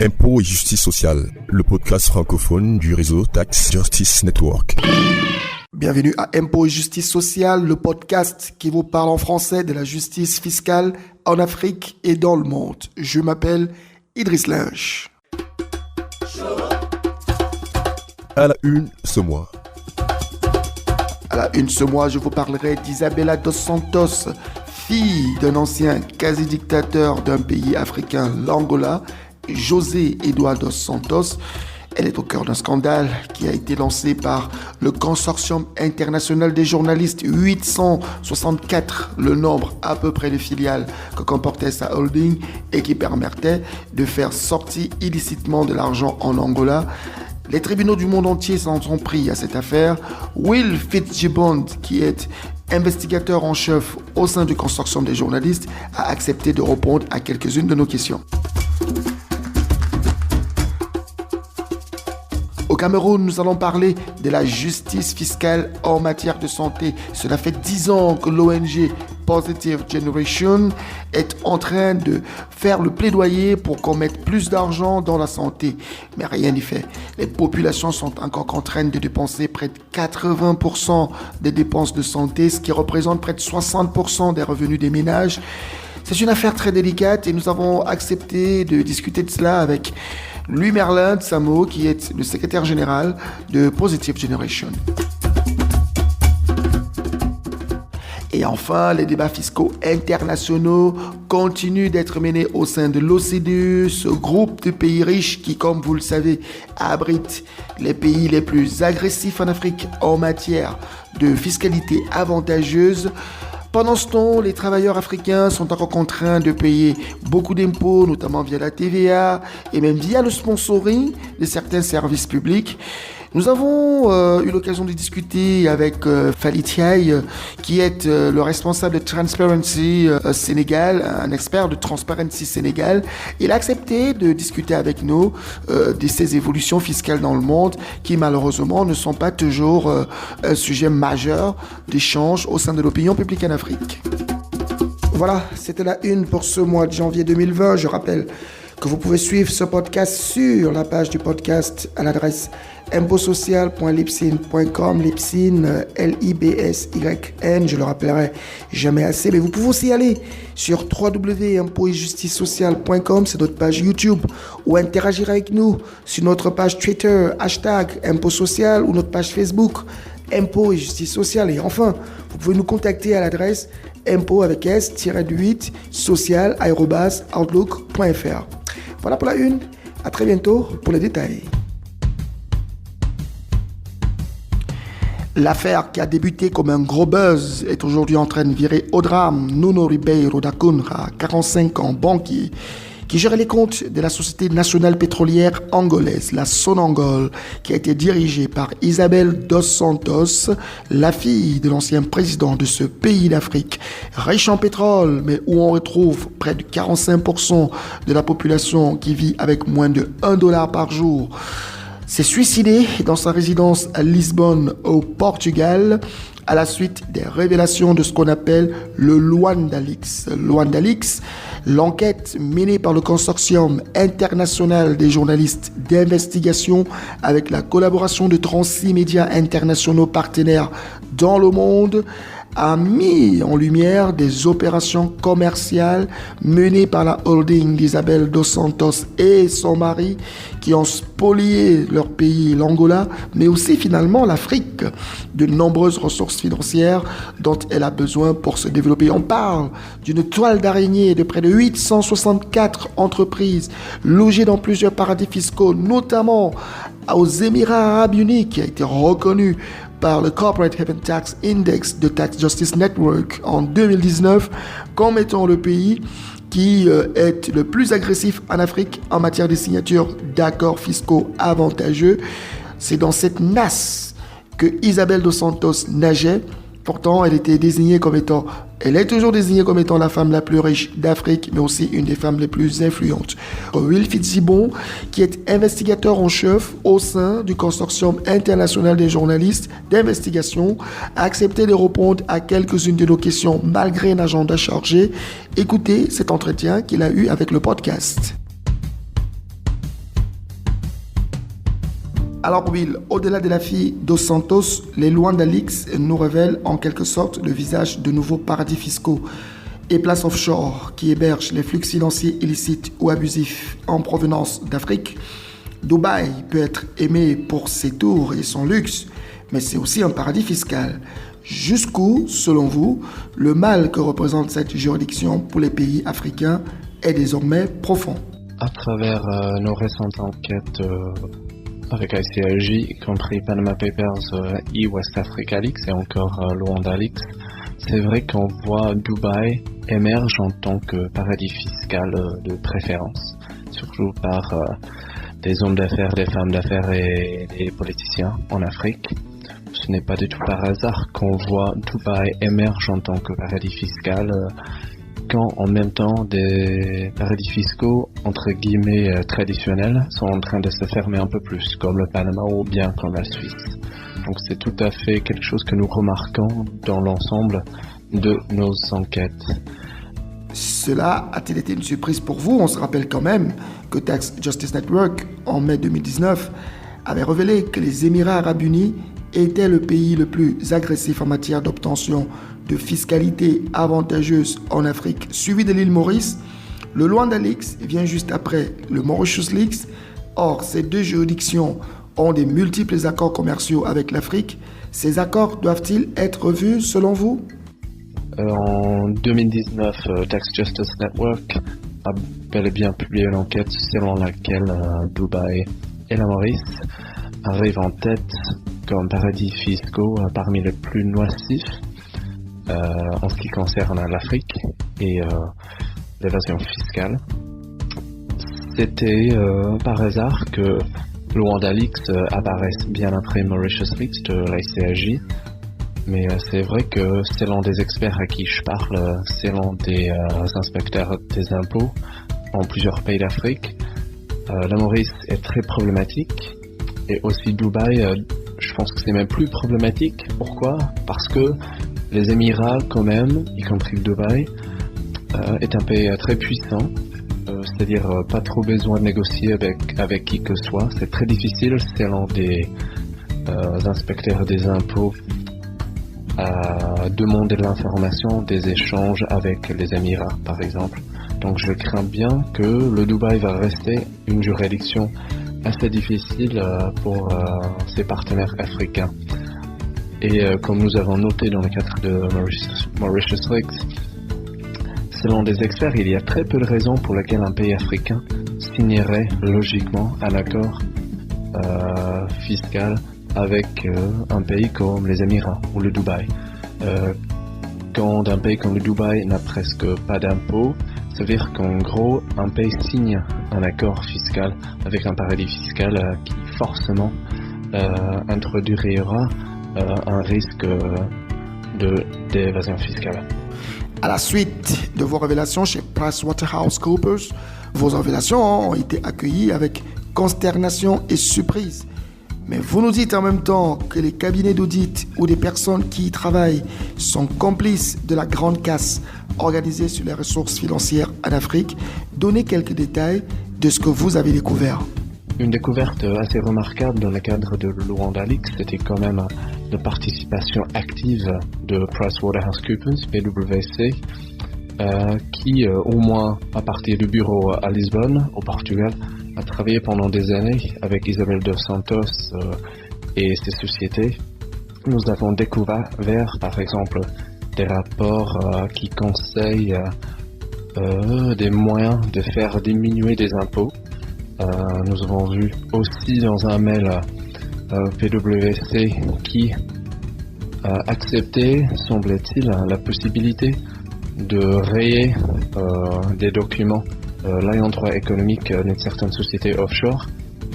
Impôts et justice sociale, le podcast francophone du réseau Tax Justice Network. Bienvenue à Impôts et justice sociale, le podcast qui vous parle en français de la justice fiscale en Afrique et dans le monde. Je m'appelle Idriss Lynch. À la une ce mois. À la une ce mois, je vous parlerai d'Isabella dos Santos, fille d'un ancien quasi-dictateur d'un pays africain, l'Angola, José Eduardo dos Santos. Elle est au cœur d'un scandale qui a été lancé par le Consortium international des journalistes, 864, le nombre à peu près de filiales que comportait sa holding et qui permettait de faire sortir illicitement de l'argent en Angola. Les tribunaux du monde entier s'en sont pris à cette affaire. Will Fitzgibbon, qui est investigateur en chef au sein du Consortium des journalistes, a accepté de répondre à quelques-unes de nos questions. Au Cameroun, nous allons parler de la justice fiscale en matière de santé. Cela fait 10 ans que l'ONG Positive Generation est en train de faire le plaidoyer pour qu'on mette plus d'argent dans la santé. Mais rien n'y fait. Les populations sont encore contraintes de dépenser près de 80% des dépenses de santé, ce qui représente près de 60% des revenus des ménages. C'est une affaire très délicate et nous avons accepté de discuter de cela avec Louis Merlin de Samo, qui est le secrétaire général de Positive Generation. Et enfin, les débats fiscaux internationaux continuent d'être menés au sein de l'OCDE, ce groupe de pays riches qui, comme vous le savez, abrite les pays les plus agressifs en Afrique en matière de fiscalité avantageuse. Pendant ce temps, les travailleurs africains sont encore contraints de payer beaucoup d'impôts, notamment via la TVA et même via le sponsoring de certains services publics. Nous avons eu l'occasion de discuter avec Fally Thiaye, qui est le responsable de Transparency Sénégal, un expert de Transparency Sénégal. Il a accepté de discuter avec nous de ces évolutions fiscales dans le monde qui malheureusement ne sont pas toujours un sujet majeur d'échange au sein de l'opinion publique en Afrique. Voilà, c'était la une pour ce mois de janvier 2020. Je rappelle que vous pouvez suivre ce podcast sur la page du podcast à l'adresse impotsocial.libsyn.com, Libsyn, L-I-B-S-Y-N, je le rappellerai jamais assez, mais vous pouvez aussi aller sur www.impotsjustice-sociale.com, c'est notre page YouTube, ou interagir avec nous sur notre page Twitter, #impotsocial, ou notre page Facebook, Impôts et Justice Sociale. Et enfin, vous pouvez nous contacter à l'adresse impôt avec s-8 social@outlook.fr. Voilà pour la une, à très bientôt pour les détails. L'affaire qui a débuté comme un gros buzz est aujourd'hui en train de virer au drame. Nuno Ribeiro da Cunha, 45 ans, banquier, qui gérait les comptes de la Société nationale pétrolière angolaise, la Sonangol, qui a été dirigée par Isabel dos Santos, la fille de l'ancien président de ce pays d'Afrique, riche en pétrole, mais où on retrouve près de 45% de la population qui vit avec moins de $1 par jour. S'est suicidé dans sa résidence à Lisbonne, au Portugal, à la suite des révélations de ce qu'on appelle le Luanda Leaks. Luanda Leaks, l'enquête menée par le Consortium international des journalistes d'investigation avec la collaboration de 36 médias internationaux partenaires dans le monde, a mis en lumière des opérations commerciales menées par la holding d'Isabel dos Santos et son mari qui ont spolié leur pays, l'Angola, mais aussi finalement l'Afrique, de nombreuses ressources financières dont elle a besoin pour se développer. On parle d'une toile d'araignée de près de 864 entreprises logées dans plusieurs paradis fiscaux, notamment aux Émirats Arabes Unis, qui a été reconnu par le Corporate Haven Tax Index de Tax Justice Network en 2019 comme étant le pays qui est le plus agressif en Afrique en matière de signature d'accords fiscaux avantageux. C'est dans cette nasse que Isabel dos Santos nageait. Pourtant, elle était désignée comme étant Elle est toujours désignée comme étant la femme la plus riche d'Afrique, mais aussi une des femmes les plus influentes. Will Fitzgibbon, qui est investigateur en chef au sein du consortium international des journalistes d'investigation, a accepté de répondre à quelques-unes de nos questions malgré un agenda chargé. Écoutez cet entretien qu'il a eu avec le podcast. Alors Will, au-delà de la fille dos Santos, les Luanda Leaks nous révèlent en quelque sorte le visage de nouveaux paradis fiscaux et places offshore qui hébergent les flux financiers illicites ou abusifs en provenance d'Afrique. Dubaï peut être aimé pour ses tours et son luxe, mais c'est aussi un paradis fiscal. Jusqu'où, selon vous, le mal que représente cette juridiction pour les pays africains est désormais profond? À travers nos récentes enquêtes avec ICIJ, y compris Panama Papers et West Africa Leaks et encore Luanda Leaks, c'est vrai qu'on voit Dubaï émerge en tant que paradis fiscal de préférence, surtout par des hommes d'affaires, des femmes d'affaires et des politiciens en Afrique. Ce n'est pas du tout par hasard qu'on voit Dubaï émerge en tant que paradis fiscal quand en même temps des paradis fiscaux entre guillemets traditionnels sont en train de se fermer un peu plus, comme le Panama ou bien comme la Suisse. Donc c'est tout à fait quelque chose que nous remarquons dans l'ensemble de nos enquêtes. Cela a-t-il été une surprise pour vous? On se rappelle quand même que Tax Justice Network, en mai 2019, avait révélé que les Émirats Arabes Unis étaient le pays le plus agressif en matière d'obtention de fiscalité avantageuse en Afrique, suivi de l'île Maurice. Le Luanda Leaks vient juste après le Mauritius Leaks. Or, ces deux juridictions ont des multiples accords commerciaux avec l'Afrique. Ces accords doivent-ils être revus selon vous? En 2019, Tax Justice Network a bel et bien publié une enquête selon laquelle Dubaï et la Maurice arrivent en tête comme paradis fiscaux parmi les plus nocifs en ce qui concerne l'Afrique et l'évasion fiscale. C'était par hasard que Luanda Leaks apparaissent bien après Mauritius Leaks de l'ICIJ, mais c'est vrai que selon des experts à qui je parle, selon des inspecteurs des impôts en plusieurs pays d'Afrique, la Maurice est très problématique et aussi Dubaï, je pense que c'est même plus problématique. Pourquoi? Parce que les Émirats, quand même, y compris Dubaï, est un pays très puissant, c'est-à-dire pas trop besoin de négocier avec qui que ce soit. C'est très difficile, selon des inspecteurs des impôts, à demander de l'information, des échanges avec les Émirats, par exemple. Donc je crains bien que le Dubaï va rester une juridiction assez difficile pour ses partenaires africains. Et comme nous avons noté dans le cadre de Mauritius Leaks, selon des experts, il y a très peu de raisons pour lesquelles un pays africain signerait logiquement un accord fiscal avec un pays comme les Émirats ou le Dubaï. Quand un pays comme le Dubaï n'a presque pas d'impôts, ça veut dire qu'en gros, un pays signe un accord fiscal avec un paradis fiscal qui forcément introduira un risque d'évasion fiscale. À la suite de vos révélations chez PricewaterhouseCoopers, vos révélations ont été accueillies avec consternation et surprise. Mais vous nous dites en même temps que les cabinets d'audit ou des personnes qui y travaillent sont complices de la grande casse organisée sur les ressources financières en Afrique. Donnez quelques détails de ce que vous avez découvert. Une découverte assez remarquable dans le cadre de Luanda Leaks, c'était quand même la participation active de PricewaterhouseCoopers, PwC, qui, au moins à partir du bureau à Lisbonne, au Portugal, a travaillé pendant des années avec Isabel dos Santos et ses sociétés. Nous avons découvert, par exemple, des rapports qui conseillent des moyens de faire diminuer des impôts. Nous avons vu aussi dans un mail PwC qui acceptait, semble-t-il, la possibilité de rayer des documents l'ayant droit économique d'une certaine société offshore.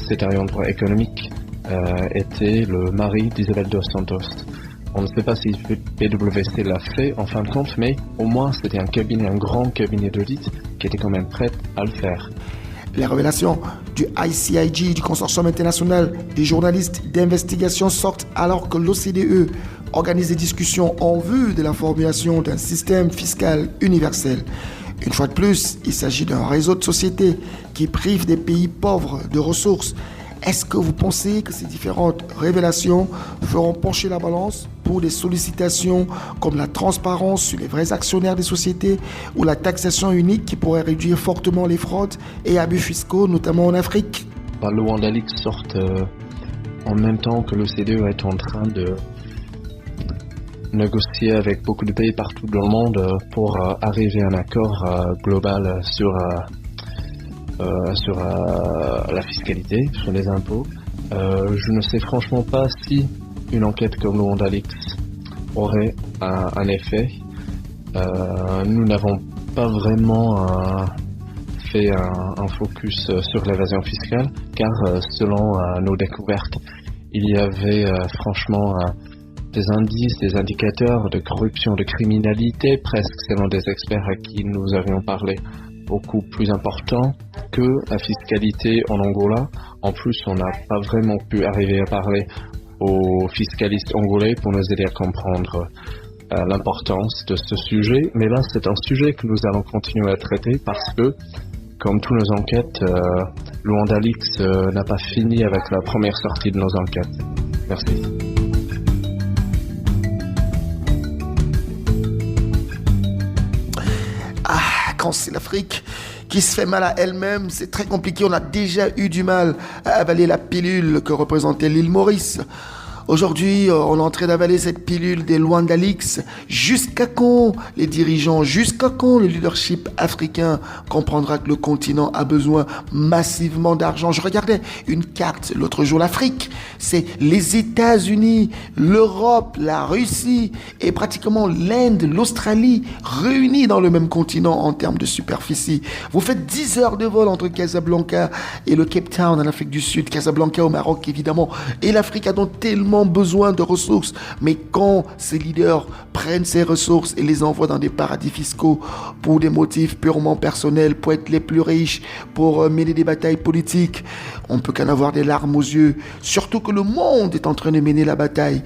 Cet ayant droit économique était le mari d'Isabel dos Santos. On ne sait pas si PwC l'a fait en fin de compte, mais au moins c'était un grand cabinet d'audit qui était quand même prêt à le faire. Les révélations du ICIJ, du Consortium international des journalistes d'investigation, sortent alors que l'OCDE organise des discussions en vue de la formulation d'un système fiscal universel. Une fois de plus, il s'agit d'un réseau de sociétés qui prive des pays pauvres de ressources. Est-ce que vous pensez que ces différentes révélations feront pencher la balance pour des sollicitations comme la transparence sur les vrais actionnaires des sociétés ou la taxation unique qui pourrait réduire fortement les fraudes et abus fiscaux, notamment en Afrique? Le WandaLeaks sort en même temps que l'OCDE est en train de négocier avec beaucoup de pays partout dans le monde pour arriver à un accord global sur la fiscalité, sur les impôts. Je ne sais franchement pas si une enquête comme le WandaLeaks aurait un effet. Nous n'avons pas vraiment fait un focus sur l'évasion fiscale, car selon nos découvertes, il y avait franchement des indices, des indicateurs de corruption, de criminalité, presque selon des experts à qui nous avions parlé, beaucoup plus important que la fiscalité en Angola. En plus, on n'a pas vraiment pu arriver à parler aux fiscalistes angolais pour nous aider à comprendre l'importance de ce sujet. Mais là, c'est un sujet que nous allons continuer à traiter parce que, comme toutes nos enquêtes, le WandaLeaks n'a pas fini avec la première sortie de nos enquêtes. Merci. Quand c'est l'Afrique qui se fait mal à elle-même, c'est très compliqué. On a déjà eu du mal à avaler la pilule que représentait l'île Maurice. Aujourd'hui, on est en train d'avaler cette pilule des WandaLeaks. Jusqu'à quand les dirigeants, jusqu'à quand le leadership africain comprendra que le continent a besoin massivement d'argent? Je regardais une carte l'autre jour. L'Afrique, c'est les États-Unis, l'Europe, la Russie et pratiquement l'Inde, l'Australie réunis dans le même continent en termes de superficie. Vous faites 10 heures de vol entre Casablanca et le Cape Town en Afrique du Sud, Casablanca au Maroc évidemment, et l'Afrique a donc tellement besoin de ressources, mais quand ces leaders prennent ces ressources et les envoient dans des paradis fiscaux pour des motifs purement personnels, pour être les plus riches, pour mener des batailles politiques, on ne peut qu'en avoir des larmes aux yeux, surtout que le monde est en train de mener la bataille.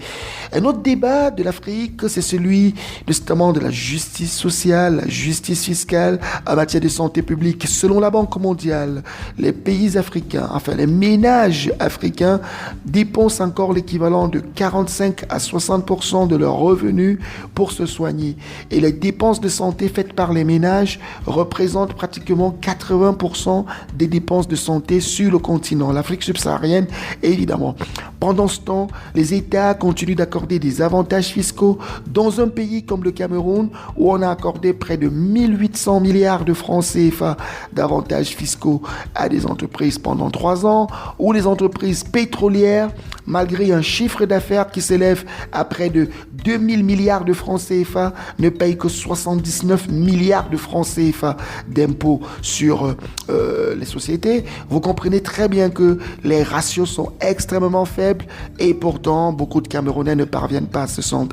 Un autre débat de l'Afrique, c'est celui justement de la justice sociale, la justice fiscale en matière de santé publique. Selon la Banque mondiale, les pays africains, enfin les ménages africains dépensent encore l'équivalent de 45 à 60% de leurs revenus pour se soigner. Et les dépenses de santé faites par les ménages représentent pratiquement 80% des dépenses de santé sur le continent, l'Afrique subsaharienne évidemment. Pendant ce temps, les États continuent d'accorder des avantages fiscaux dans un pays comme le Cameroun où on a accordé près de 1800 milliards de francs CFA d'avantages fiscaux à des entreprises pendant 3 ans, où les entreprises pétrolières, malgré un chiffre d'affaires qui s'élève à près de 2000 milliards de francs CFA, ne payent que 79 milliards de francs CFA d'impôts sur les sociétés. Vous comprenez très bien que les ratios sont extrêmement faibles et pourtant beaucoup de Camerounais ne parviennent pas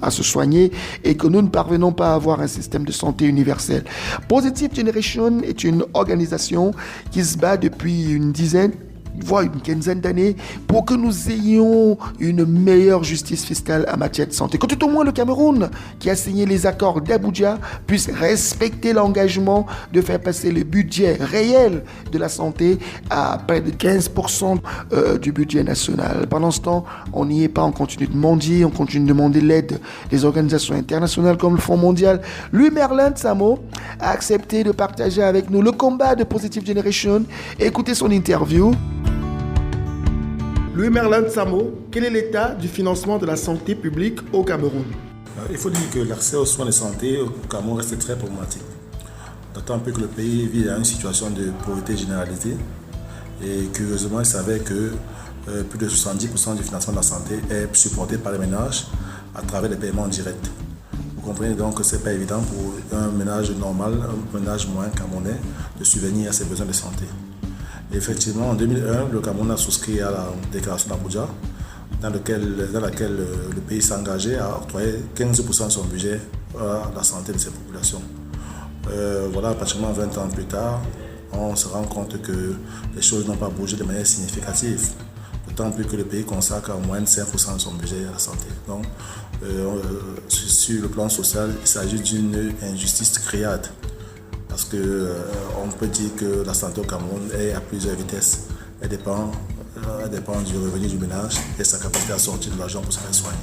à se soigner et que nous ne parvenons pas à avoir un système de santé universel. Positive Generation est une organisation qui se bat depuis une dizaine voire une quinzaine d'années pour que nous ayons une meilleure justice fiscale en matière de santé. Que tout au moins le Cameroun, qui a signé les accords d'Abuja, puisse respecter l'engagement de faire passer le budget réel de la santé à près de 15% du budget national. Pendant ce temps, on n'y est pas, on continue de mendier, on continue de demander l'aide des organisations internationales comme le Fonds mondial. Lui, Merlin Tsamo, a accepté de partager avec nous le combat de Positive Generation. Écoutez son interview. Louis Merlin Tsamo, quel est l'état du financement de la santé publique au Cameroun? Il faut dire que l'accès aux soins de santé au Cameroun reste très problématique. D'autant plus que le pays vit dans une situation de pauvreté généralisée. Et curieusement, il s'avère que plus de 70% du financement de la santé est supporté par les ménages à travers les paiements directs. Vous comprenez donc que ce n'est pas évident pour un ménage normal, un ménage moyen camerounais, de subvenir à ses besoins de santé. Effectivement, en 2001, le Cameroun a souscrit à la déclaration d'Abuja, dans laquelle le pays s'est engagé à octroyer 15% de son budget à la santé de ses populations. Voilà, pratiquement 20 ans plus tard, on se rend compte que les choses n'ont pas bougé de manière significative. D'autant plus que le pays consacre en moyenne 5% de son budget à la santé. Donc, sur le plan social, il s'agit d'une injustice criarde. Parce qu'on peut dire que la santé au Cameroun est à plusieurs vitesses. Elle dépend du revenu du ménage et sa capacité à sortir de l'argent pour se faire soigner.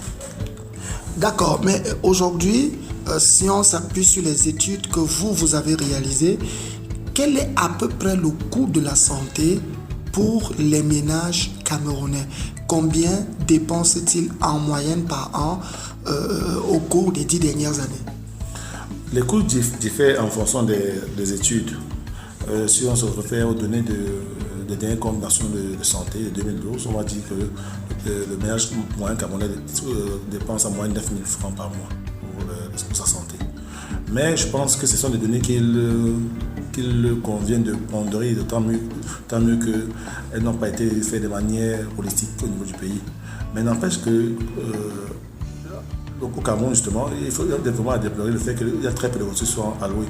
D'accord, mais aujourd'hui, si on s'appuie sur les études que vous avez réalisées, quel est à peu près le coût de la santé pour les ménages camerounais? Combien dépensent-ils en moyenne par an au cours des 10 dernières années? Les coûts diffèrent en fonction des études. Si on se réfère aux données des derniers comptes nationaux de santé de 2012, on va dire que le ménage moyen camerounais dépense en moyenne 9 000 francs par mois pour sa santé. Mais je pense que ce sont des données qu'il convient de pondérer, d'autant mieux qu'elles n'ont pas été faites de manière holistique au niveau du pays. Mais n'empêche que au Cameroun, justement, il faut vraiment déplorer le fait qu'il y a très peu de ressources allouées.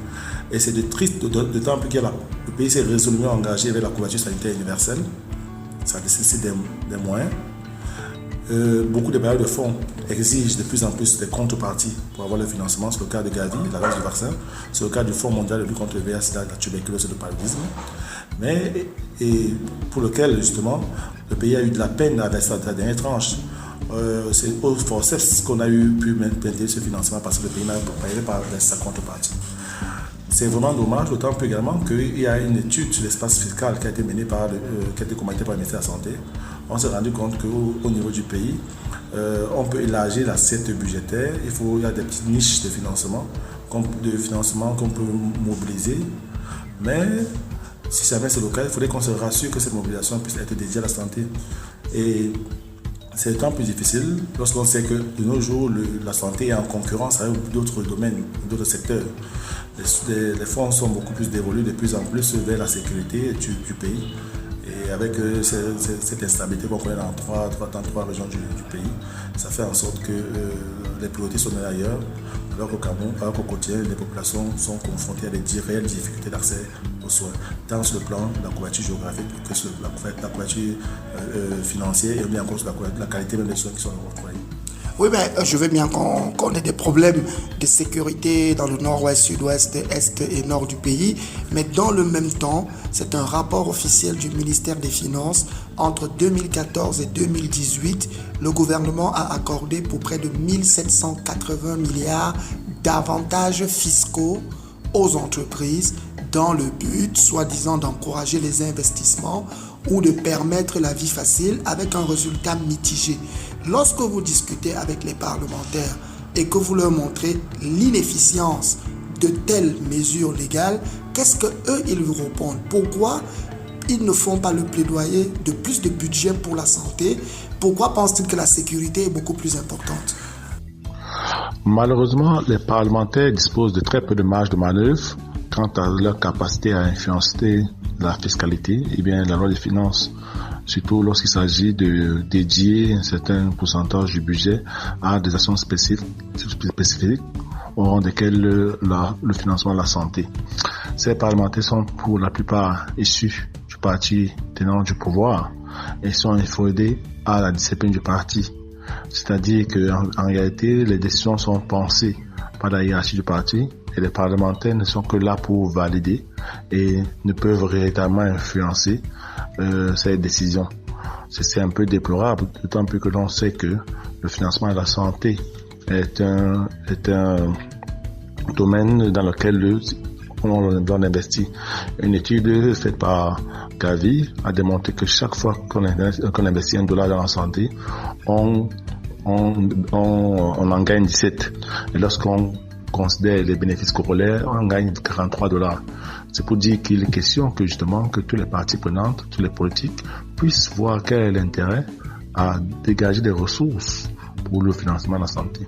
Et c'est triste, d'autant plus que le pays s'est résolument engagé avec la couverture sanitaire universelle. Ça nécessite des moyens. Beaucoup de bailleurs de fonds exigent de plus en plus des contreparties pour avoir le financement. C'est le cas de Gavi, la base du vaccin. C'est le cas du Fonds mondial de lutte contre le VIH, la tuberculose et le paludisme. Mais pour lequel, justement, le pays a eu de la peine avec sa dernière tranche. C'est au forceps qu'on a pu maintenir ce financement parce que le pays n'a pas sa contrepartie. C'est vraiment dommage, d'autant plus également qu'il y a une étude sur l'espace fiscal qui a été menée qui a été commandée par le ministère de la Santé. On s'est rendu compte qu'au niveau du pays, on peut élargir l'assiette budgétaire. Il y a des petites niches de financement qu'on peut mobiliser. Mais si jamais c'est le cas, il faudrait qu'on se rassure que cette mobilisation puisse être dédiée à la santé. Et c'est d'autant plus difficile lorsqu'on sait que de nos jours, la santé est en concurrence avec d'autres domaines, d'autres secteurs. Les fonds sont beaucoup plus dévolus de plus en plus vers la sécurité du pays. Et avec cette instabilité qu'on connaît dans trois régions du pays, ça fait en sorte que les priorités sont ailleurs, alors qu'au Cameroun, au quotidien, les populations sont confrontées à des réelles difficultés d'accès aux soins, tant sur le plan de la couverture géographique que sur la couverture financière et bien encore sur la qualité même des soins qui sont octroyés. Oui, mais je veux bien qu'on ait des problèmes de sécurité dans le nord-ouest, sud-ouest, est et nord du pays. Mais dans le même temps, c'est un rapport officiel du ministère des Finances. Entre 2014 et 2018, le gouvernement a accordé pour près de 1780 milliards d'avantages fiscaux aux entreprises dans le but, soi-disant, d'encourager les investissements ou de permettre la vie facile avec un résultat mitigé. Lorsque vous discutez avec les parlementaires et que vous leur montrez l'inefficience de telles mesures légales, qu'est-ce qu'eux, ils vous répondent? Pourquoi ils ne font pas le plaidoyer de plus de budget pour la santé? Pourquoi pensent-ils que la sécurité est beaucoup plus importante? Malheureusement, les parlementaires disposent de très peu de marge de manœuvre quant à leur capacité à influencer la fiscalité et bien la loi des finances, surtout lorsqu'il s'agit de dédier un certain pourcentage du budget à des actions spécifiques au rang desquelles le financement de la santé. Ces parlementaires sont pour la plupart issus du parti tenant du pouvoir et sont inféodés à la discipline du parti. C'est-à-dire qu'en réalité, les décisions sont pensées par la hiérarchie du parti et les parlementaires ne sont que là pour valider et ne peuvent véritablement influencer ces décisions. C'est un peu déplorable, d'autant plus que l'on sait que le financement de la santé est un domaine dans lequel on investit. Une étude faite par Gavi a démontré que chaque fois qu'on investit $1 dans la santé, on en gagne 17. Et lorsqu'on considère les bénéfices corollaires, on gagne $43. C'est pour dire qu'il est question que justement que tous les parties prenantes, tous les politiques puissent voir quel est l'intérêt à dégager des ressources pour le financement de la santé.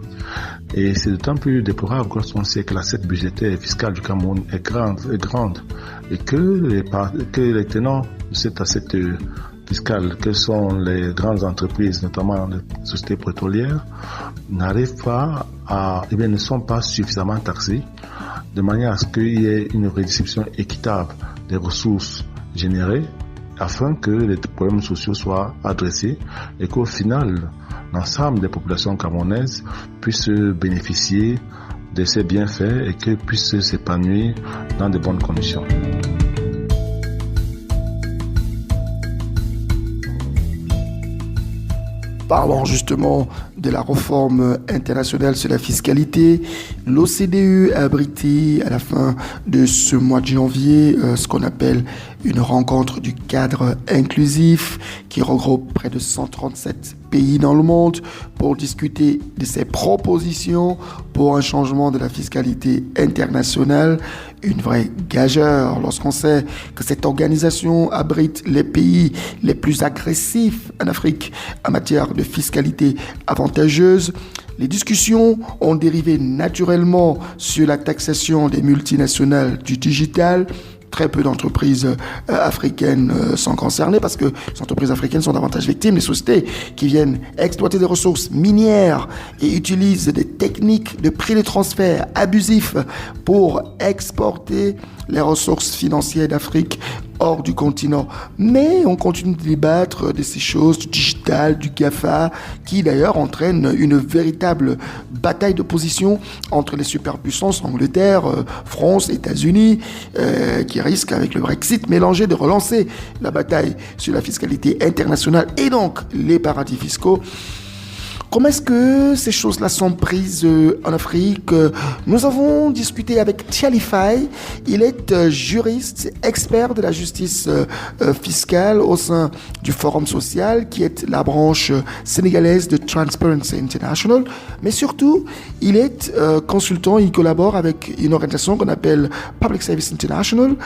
Et c'est d'autant plus déplorable quand on sait que l'assiette budgétaire et fiscale du Cameroun est grande et que les tenants de cette assiette fiscale que sont les grandes entreprises, notamment les sociétés pétrolières, n'arrivent pas ne sont pas suffisamment taxées, de manière à ce qu'il y ait une redistribution équitable des ressources générées, afin que les problèmes sociaux soient adressés et qu'au final, l'ensemble des populations camerounaises puissent bénéficier de ces bienfaits et que puissent s'épanouir dans de bonnes conditions. Parlons justement de la réforme internationale sur la fiscalité. L'OCDE a abrité à la fin de ce mois de janvier ce qu'on appelle une rencontre du cadre inclusif qui regroupe près de 137 pays dans le monde pour discuter de ses propositions pour un changement de la fiscalité internationale. Une vraie gageure lorsqu'on sait que cette organisation abrite les pays les plus agressifs en Afrique en matière de fiscalité avantageuse. Les discussions ont dérivé naturellement sur la taxation des multinationales du digital. Très peu d'entreprises africaines sont concernées parce que les entreprises africaines sont davantage victimes des sociétés qui viennent exploiter des ressources minières et utilisent des techniques de prix de transfert abusifs pour exporter les ressources financières d'Afrique hors du continent. Mais on continue de débattre de ces choses, du digital, du GAFA, qui d'ailleurs entraîne une véritable bataille de position entre les superpuissances Angleterre, France, États-Unis, qui risquent avec le Brexit mélangé de relancer la bataille sur la fiscalité internationale et donc les paradis fiscaux. Comment est-ce que ces choses-là sont prises en Afrique? Nous avons discuté avec Thiali Faye. Il est juriste, expert de la justice fiscale au sein du Forum social, qui est la branche sénégalaise de Transparency International. Mais surtout, il est consultant, il collabore avec une organisation qu'on appelle Public Service International,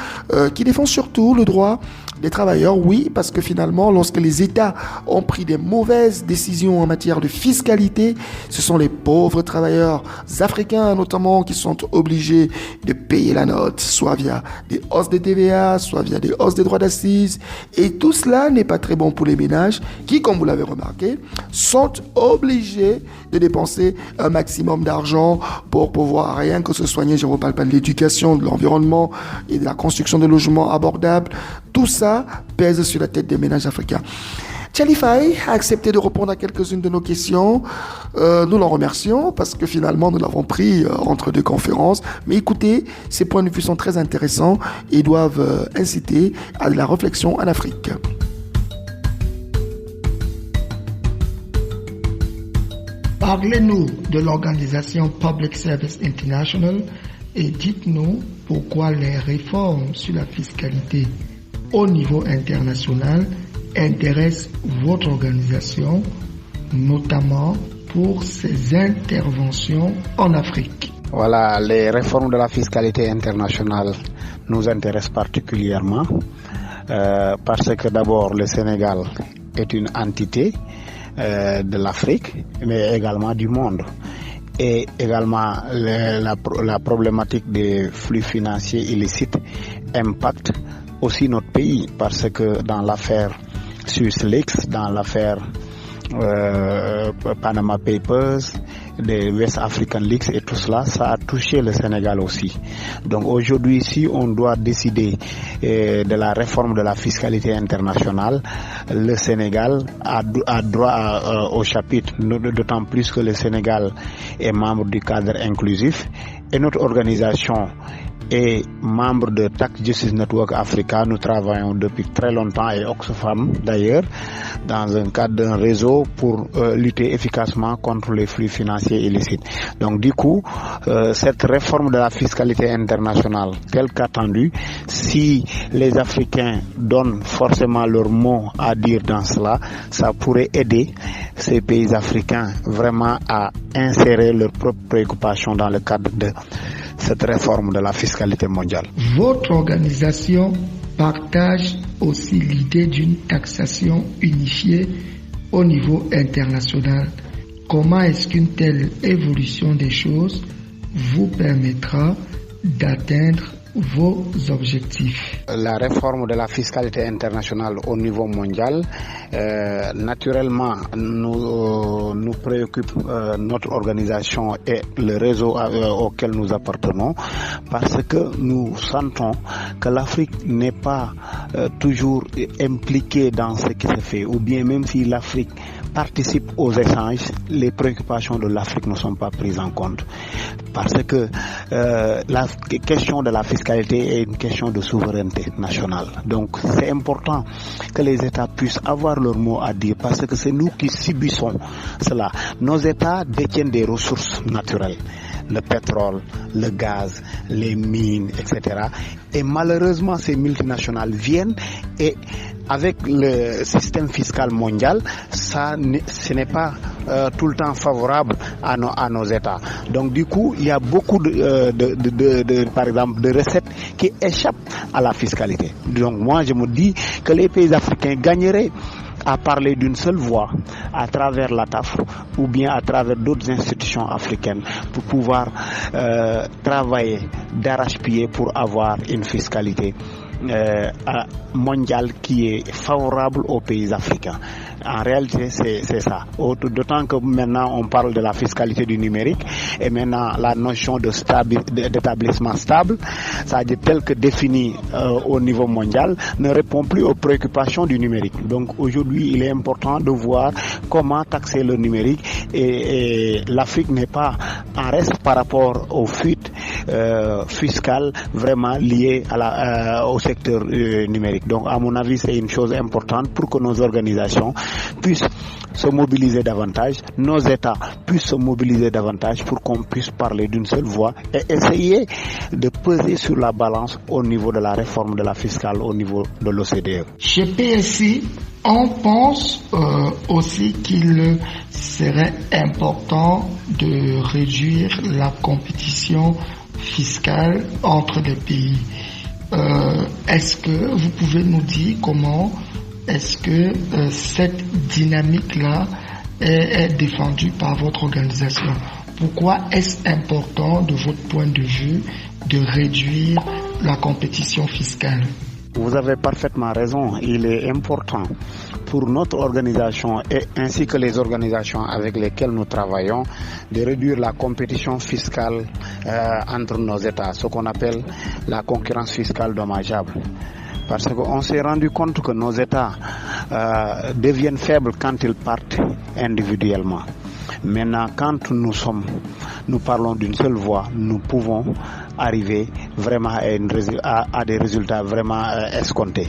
qui défend surtout le droit des travailleurs, oui, parce que finalement, lorsque les États ont pris des mauvaises décisions en matière de fiscalité, ce sont les pauvres travailleurs africains notamment qui sont obligés de payer la note, soit via des hausses de TVA, soit via des hausses des droits d'assises. Et tout cela n'est pas très bon pour les ménages qui, comme vous l'avez remarqué, sont obligés de dépenser un maximum d'argent pour pouvoir rien que se soigner. Je ne vous parle pas de l'éducation, de l'environnement et de la construction de logements abordables. Tout ça pèse sur la tête des ménages africains. Thiali Faye a accepté de répondre à quelques-unes de nos questions. Nous l'en remercions parce que finalement nous l'avons pris entre deux conférences. Mais écoutez, ces points de vue sont très intéressants et doivent inciter à de la réflexion en Afrique. Parlez-nous de l'organisation Public Service International et dites-nous pourquoi les réformes sur la fiscalité au niveau international intéresse votre organisation, notamment pour ses interventions en Afrique. Voilà, les réformes de la fiscalité internationale nous intéressent particulièrement parce que d'abord le Sénégal est une entité de l'Afrique, mais également du monde. Et également la problématique des flux financiers illicites impacte aussi notre pays, parce que dans l'affaire SwissLeaks, dans l'affaire Panama Papers, des West African Leaks et tout cela, ça a touché le Sénégal aussi. Donc aujourd'hui, si on doit décider de la réforme de la fiscalité internationale, le Sénégal a droit au chapitre, d'autant plus que le Sénégal est membre du cadre inclusif et notre organisation est membre de Tax Justice Network Africa. Nous travaillons depuis très longtemps, et Oxfam d'ailleurs, dans un cadre d'un réseau pour lutter efficacement contre les flux financiers illicites. Donc du coup, cette réforme de la fiscalité internationale, telle qu'attendue, si les Africains donnent forcément leur mot à dire dans cela, ça pourrait aider ces pays africains vraiment à insérer leurs propres préoccupations dans le cadre de cette réforme de la fiscalité mondiale. Votre organisation partage aussi l'idée d'une taxation unifiée au niveau international. Comment est-ce qu'une telle évolution des choses vous permettra d'atteindre vos objectifs? La réforme de la fiscalité internationale au niveau mondial, naturellement, nous préoccupe notre organisation et le réseau auquel nous appartenons, parce que nous sentons que l'Afrique n'est pas toujours impliquée dans ce qui se fait, ou bien même si l'Afrique participe aux échanges, les préoccupations de l'Afrique ne sont pas prises en compte. Parce que la question de la fiscalité est une question de souveraineté nationale. Donc c'est important que les États puissent avoir leur mot à dire, parce que c'est nous qui subissons cela. Nos États détiennent des ressources naturelles, le pétrole, le gaz, les mines, etc. Et malheureusement, ces multinationales viennent et avec le système fiscal mondial, ce n'est pas tout le temps favorable à nos États. Donc du coup, il y a beaucoup par exemple, de recettes qui échappent à la fiscalité. Donc moi, je me dis que les pays africains gagneraient à parler d'une seule voix à travers la TAF ou bien à travers d'autres institutions africaines pour pouvoir travailler d'arrache-pied pour avoir une fiscalité mondiale qui est favorable aux pays africains. En réalité, c'est ça. D'autant que maintenant, on parle de la fiscalité du numérique et maintenant, la notion d'établissement stable, c'est-à-dire tel que défini au niveau mondial, ne répond plus aux préoccupations du numérique. Donc aujourd'hui, il est important de voir comment taxer le numérique et l'Afrique n'est pas en reste par rapport aux fuites fiscales vraiment liées au secteur numérique. Donc à mon avis, c'est une chose importante pour que nos organisations puissent se mobiliser davantage, nos États puissent se mobiliser davantage pour qu'on puisse parler d'une seule voix et essayer de peser sur la balance au niveau de la réforme de la fiscale au niveau de l'OCDE. Chez PSI, on pense aussi qu'il serait important de réduire la compétition fiscale entre les pays. Est-ce que vous pouvez nous dire comment est-ce que cette dynamique-là est défendue par votre organisation? Pourquoi est-ce important, de votre point de vue, de réduire la compétition fiscale? Vous avez parfaitement raison. Il est important pour notre organisation et ainsi que les organisations avec lesquelles nous travaillons de réduire la compétition fiscale entre nos États, ce qu'on appelle la concurrence fiscale dommageable. Parce qu'on s'est rendu compte que nos États deviennent faibles quand ils partent individuellement. Maintenant, quand nous parlons d'une seule voix, nous pouvons arriver vraiment à des résultats vraiment escomptés.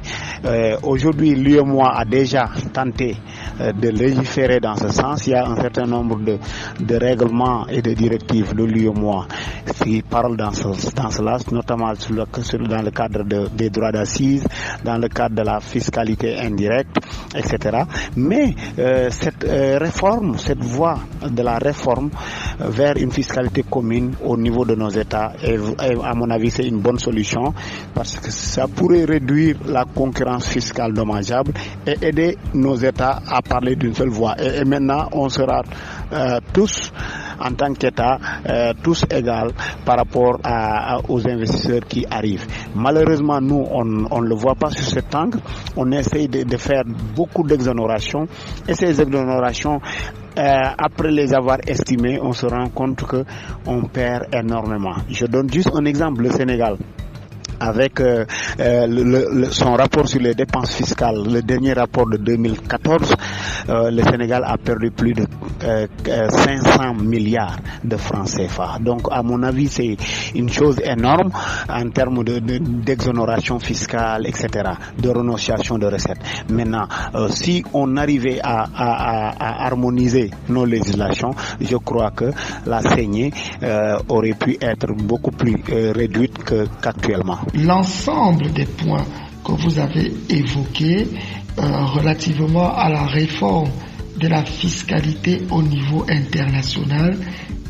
Aujourd'hui, l'UEMOA a déjà tenté de légiférer dans ce sens. Il y a un certain nombre de règlements et de directives de l'UEMOA qui parlent dans cela, notamment dans le cadre des droits d'assises, dans le cadre de la fiscalité indirecte, etc. Mais cette voie de la réforme vers une fiscalité commune au niveau de nos États, et à mon avis, c'est une bonne solution parce que ça pourrait réduire la concurrence fiscale dommageable et aider nos États à parler d'une seule voix. Et maintenant, on sera tous, en tant qu'État, tous égaux par rapport aux investisseurs qui arrivent. Malheureusement, nous, on ne le voit pas sur cet angle. On essaye de faire beaucoup d'exonérations et ces exonérations, après les avoir estimées, on se rend compte qu'on perd énormément. Je donne juste un exemple, le Sénégal. Avec son rapport sur les dépenses fiscales, le dernier rapport de 2014, le Sénégal a perdu plus de 500 milliards de francs CFA. Donc, à mon avis, c'est une chose énorme en termes d'exonération fiscale, etc., de renonciation de recettes. Maintenant, si on arrivait à harmoniser nos législations, je crois que la saignée aurait pu être beaucoup plus réduite qu'actuellement. L'ensemble des points que vous avez évoqués relativement à la réforme de la fiscalité au niveau international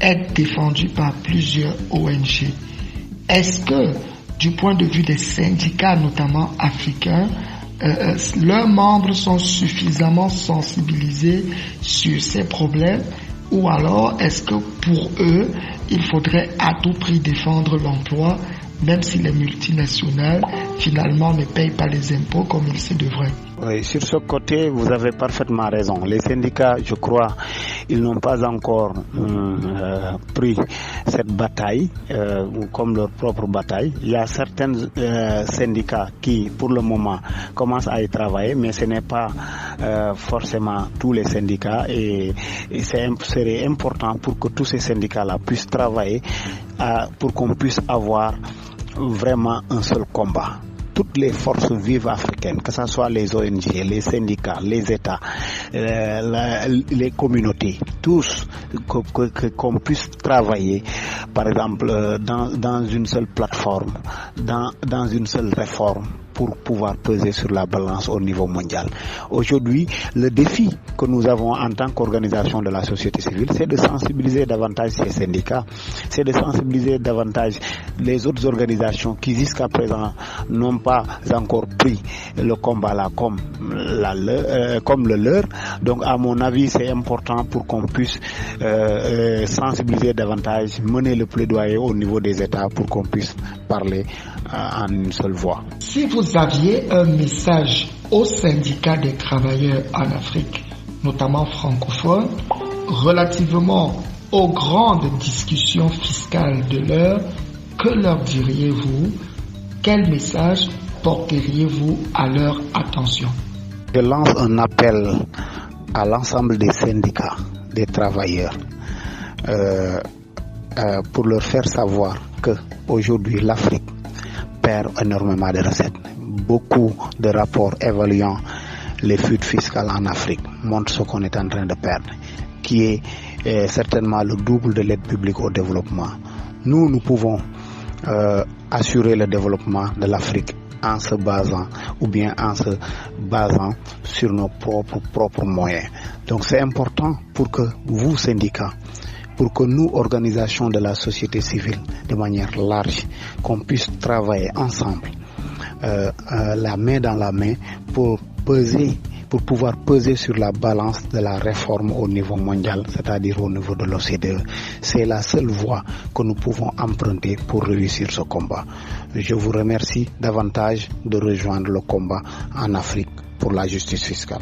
est défendu par plusieurs ONG. Est-ce que, du point de vue des syndicats, notamment africains, leurs membres sont suffisamment sensibilisés sur ces problèmes, ou alors est-ce que pour eux, il faudrait à tout prix défendre l'emploi même si les multinationales finalement ne payent pas les impôts comme il se devrait. Oui, sur ce côté, vous avez parfaitement raison. Les syndicats, je crois, ils n'ont pas encore pris cette bataille comme leur propre bataille. Il y a certains syndicats qui, pour le moment, commencent à y travailler, mais ce n'est pas forcément tous les syndicats. Et serait important pour que tous ces syndicats-là puissent travailler pour qu'on puisse avoir vraiment un seul combat. Toutes les forces vives africaines, que ce soit les ONG, les syndicats, les États, les communautés, tous, qu'on puisse travailler, par exemple, dans une seule plateforme, dans une seule réforme, pour pouvoir peser sur la balance au niveau mondial. Aujourd'hui, le défi que nous avons en tant qu'organisation de la société civile, c'est de sensibiliser davantage ces syndicats, c'est de sensibiliser davantage les autres organisations qui jusqu'à présent n'ont pas encore pris le combat là comme le leur. Donc à mon avis, c'est important pour qu'on puisse sensibiliser davantage, mener le plaidoyer au niveau des États pour qu'on puisse parler en une seule voix. Si vous aviez un message aux syndicats des travailleurs en Afrique, notamment francophones, relativement aux grandes discussions fiscales de l'heure, que leur diriez-vous? Quel message porteriez-vous à leur attention? Je lance un appel à l'ensemble des syndicats des travailleurs pour leur faire savoir que aujourd'hui l'Afrique perd énormément de recettes. Beaucoup de rapports évaluant les fuites fiscales en Afrique montrent ce qu'on est en train de perdre, qui est certainement le double de l'aide publique au développement. Nous pouvons assurer le développement de l'Afrique en se basant sur nos propres moyens. Donc c'est important pour que vous, syndicats, pour que nous, organisations de la société civile, de manière large, qu'on puisse travailler ensemble, la main dans la main, pour pouvoir peser sur la balance de la réforme au niveau mondial, c'est-à-dire au niveau de l'OCDE. C'est la seule voie que nous pouvons emprunter pour réussir ce combat. Je vous remercie davantage de rejoindre le combat en Afrique pour la justice fiscale.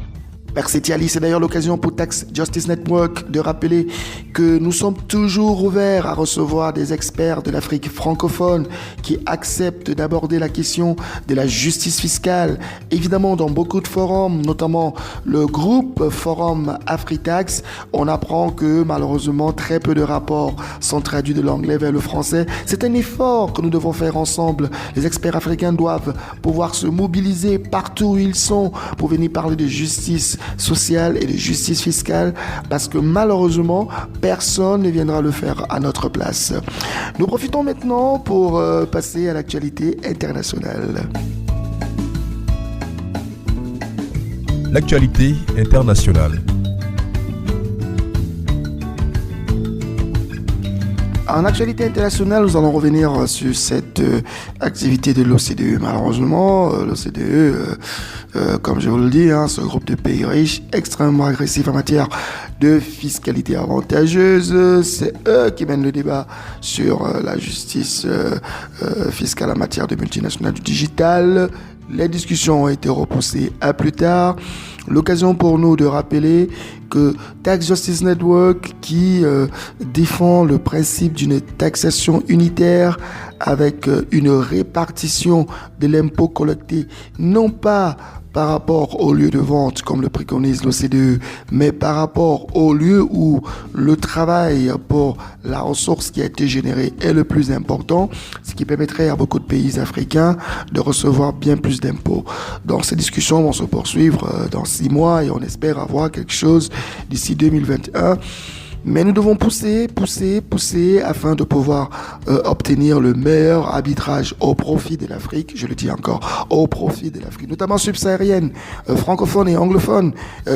Merci Thiali, c'est d'ailleurs l'occasion pour Tax Justice Network de rappeler que nous sommes toujours ouverts à recevoir des experts de l'Afrique francophone qui acceptent d'aborder la question de la justice fiscale. Évidemment, dans beaucoup de forums, notamment le groupe Forum AfriTax, on apprend que malheureusement très peu de rapports sont traduits de l'anglais vers le français. C'est un effort que nous devons faire ensemble. Les experts africains doivent pouvoir se mobiliser partout où ils sont pour venir parler de justice sociale et de justice fiscale, parce que malheureusement personne ne viendra le faire à notre place. Nous profitons maintenant pour passer à l'actualité internationale. L'actualité internationale. En actualité internationale, nous allons revenir sur cette activité de l'OCDE. Malheureusement, l'OCDE, comme je vous le dis, ce groupe de pays riches, extrêmement agressif en matière de fiscalité avantageuse, c'est eux qui mènent le débat sur la justice fiscale en matière de multinationales du digital. Les discussions ont été repoussées à plus tard. L'occasion pour nous de rappeler que Tax Justice Network, qui défend le principe d'une taxation unitaire avec une répartition de l'impôt collecté, non pas par rapport au lieu de vente comme le préconise l'OCDE, mais par rapport au lieu où le travail pour la ressource qui a été générée est le plus important, ce qui permettrait à beaucoup de pays africains de recevoir bien plus d'impôts. Donc ces discussions vont se poursuivre dans 6 mois et on espère avoir quelque chose d'ici 2021. Mais nous devons pousser afin de pouvoir obtenir le meilleur arbitrage au profit de l'Afrique, je le dis encore, au profit de l'Afrique, notamment subsaharienne, francophone et anglophone,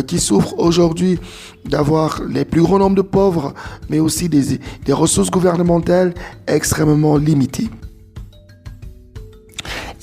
qui souffrent aujourd'hui d'avoir les plus gros nombres de pauvres, mais aussi des ressources gouvernementales extrêmement limitées.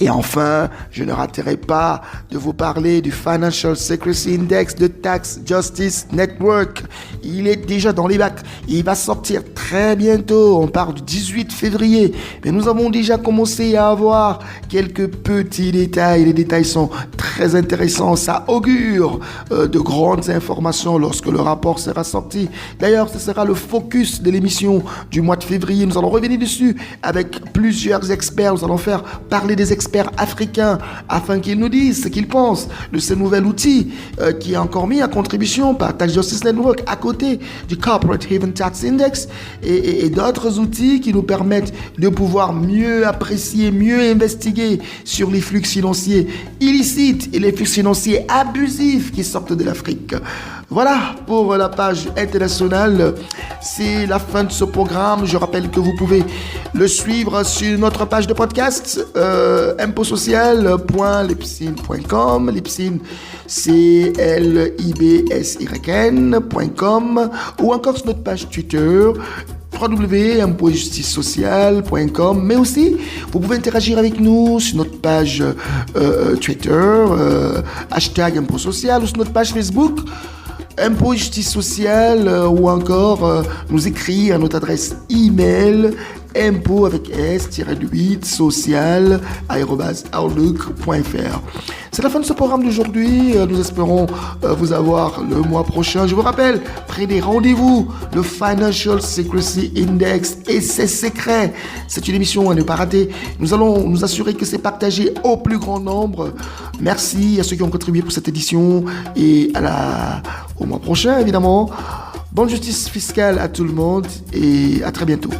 Et enfin, je ne raterai pas de vous parler du Financial Secrecy Index de Tax Justice Network. Il est déjà dans les bacs. Il va sortir très bientôt. On part du 18 février. Mais nous avons déjà commencé à avoir quelques petits détails. Les détails sont très intéressants. Ça augure de grandes informations lorsque le rapport sera sorti. D'ailleurs, ce sera le focus de l'émission du mois de février. Nous allons revenir dessus avec plusieurs experts. Nous allons faire parler des experts africains afin qu'ils nous disent ce qu'ils pensent de ce nouvel outil qui est encore mis à contribution par Tax Justice Network à côté du Corporate Haven Tax Index et d'autres outils qui nous permettent de pouvoir mieux apprécier, mieux investiguer sur les flux financiers illicites et les flux financiers abusifs qui sortent de l'Afrique. Voilà pour la page internationale. C'est la fin de ce programme. Je rappelle que vous pouvez le suivre sur notre page de podcast impotsocial.libsyn.com. Libsyn, c'est libsyn.com, ou encore sur notre page Twitter www.impotsjusticesocial.com. Mais aussi, vous pouvez interagir avec nous sur notre page Twitter, hashtag impotsocial, ou sur notre page Facebook Impôt et Justice Sociale, ou encore nous écrire à notre adresse email impôt avec s-8 social@outlook.fr. C'est la fin de ce programme d'aujourd'hui. Nous espérons vous avoir le mois prochain. Je vous rappelle, prenez rendez-vous, le Financial Secrecy Index et ses secrets. C'est une émission à ne pas rater. Nous allons nous assurer que c'est partagé au plus grand nombre. Merci à ceux qui ont contribué pour cette édition et au mois prochain, évidemment. Bonne justice fiscale à tout le monde et à très bientôt.